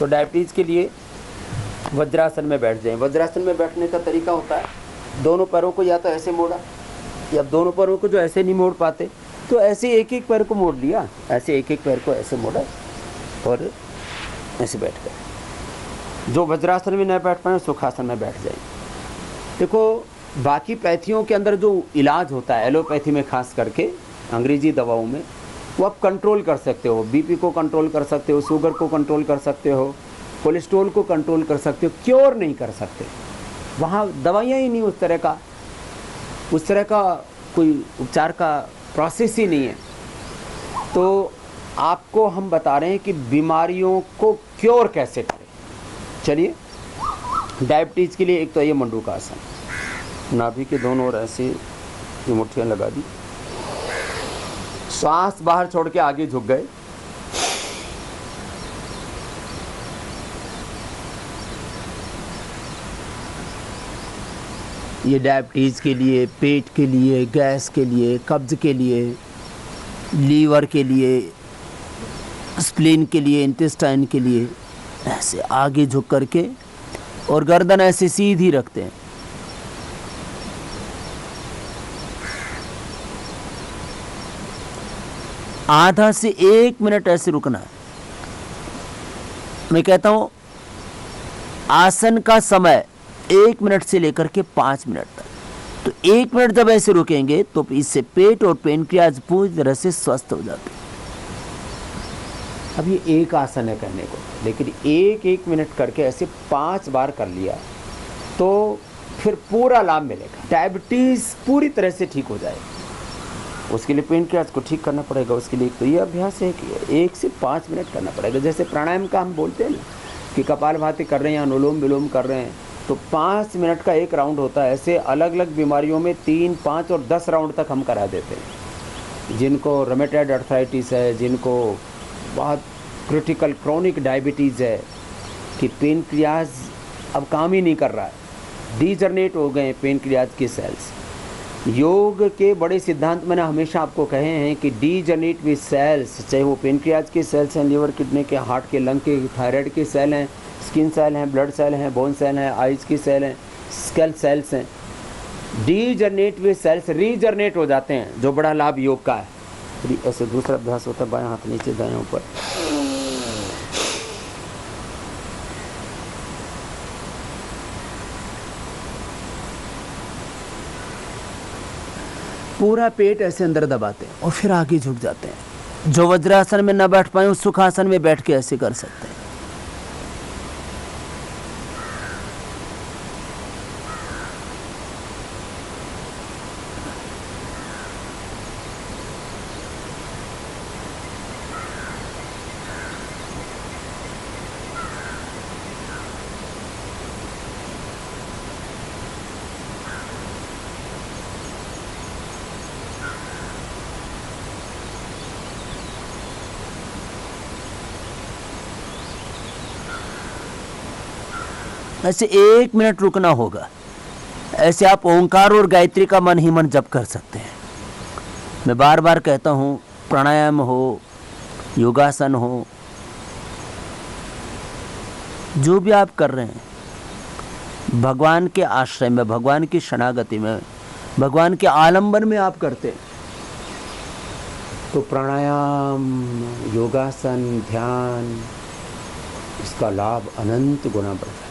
तो डायबिटीज़ के लिए वज्रासन में बैठ जाएं। वज्रासन में बैठने का तरीका होता है दोनों पैरों को या तो ऐसे मोड़ा, या दोनों पैरों को जो ऐसे नहीं मोड़ पाते तो ऐसे एक एक पैर को मोड़ लिया, ऐसे एक एक पैर को ऐसे मोड़ा और ऐसे बैठ गए। जो वज्रासन में न बैठ पाए सुखासन में बैठ जाए। देखो बाकी पैथियों के अंदर जो इलाज होता है एलोपैथी में खास करके अंग्रेजी दवाओं में, वो आप कंट्रोल कर सकते हो। बीपी को कंट्रोल कर सकते हो, शुगर को कंट्रोल कर सकते हो, कोलेस्ट्रॉल को कंट्रोल कर सकते हो, क्योर नहीं कर सकते। वहाँ दवाइयाँ ही नहीं उस तरह का कोई उपचार का प्रोसेस ही नहीं है। तो आपको हम बता रहे हैं कि बीमारियों को क्योर कैसे करें। चलिए डायबिटीज़ के लिए एक तो ये मंडूकासन, नाभि के दोनों ओर ऐसे ये मुट्ठियाँ लगा दी, सांस बाहर छोड़ के आगे झुक गए, ये डायबिटीज़ के लिए, पेट के लिए, गैस के लिए, कब्ज़ के लिए, लीवर के लिए, स्प्लीन के लिए, इंटेस्टाइन के लिए, ऐसे आगे झुक करके और गर्दन ऐसे सीधी रखते हैं। आधा से 1 मिनट ऐसे रुकना है। मैं कहता हूं आसन का समय 1 मिनट से लेकर के 5 मिनट तक। तो 1 मिनट जब ऐसे रुकेंगे तो इससे पेट और पेनक्रियाज पूरी तरह से स्वस्थ हो जाते हैं। अब ये एक आसन है करने को, लेकिन 1-1 मिनट करके ऐसे 5 बार कर लिया तो फिर पूरा लाभ मिलेगा। डायबिटीज़ पूरी तरह से ठीक हो जाएगा। उसके लिए पेनक्रियाज को ठीक करना पड़ेगा। उसके लिए तो ये अभ्यास है कि 1 से 5 मिनट करना पड़ेगा। जैसे प्राणायाम का हम बोलते हैं ना कि कपालभाति कर रहे हैं या अनुलोम विलोम कर रहे हैं, तो 5 मिनट का एक राउंड होता है। ऐसे अलग अलग बीमारियों में 3, 5 और 10 राउंड तक हम करा देते हैं। जिनको रोमेटॉइड अर्थराइटिस है, जिनको बहुत क्रिटिकल क्रोनिक डायबिटीज़ है कि पेनक्रियाज अब काम ही नहीं कर रहा है, डीजनरेट हो गए पेनक्रियाज के सेल्स। योग के बड़े सिद्धांत मैंने हमेशा आपको कहे हैं कि डीजनरेट विद सेल्स, चाहे वो पेनक्रियाज के सेल्स हैं, लिवर, किडनी के, हार्ट के, लंग के, थायराइड के सेल हैं, स्किन सेल हैं, ब्लड सेल हैं, बोन सेल हैं, आइज की सेल हैं, स्केल सेल्स हैं। डीजनरेट विद सेल्स रीजनरेट हो जाते हैं, जो बड़ा लाभ योग का है। ऐसे दूसरा अभ्यास होता है, बायां हाथ नीचे दायां ऊपर। पूरा पेट ऐसे अंदर दबाते हैं और फिर आगे झुक जाते हैं। जो वज्रासन में न बैठ पाए उस सुखासन में बैठ के ऐसे कर सकते हैं। ऐसे 1 मिनट रुकना होगा। ऐसे आप ओंकार और गायत्री का मन ही मन जप कर सकते हैं। मैं बार बार कहता हूँ, प्राणायाम हो, योगासन हो, जो भी आप कर रहे हैं, भगवान के आश्रय में, भगवान की शरणागति में, भगवान के आलंबन में आप करते हैं तो प्राणायाम, योगासन, ध्यान, इसका लाभ अनंत गुना बढ़ता है।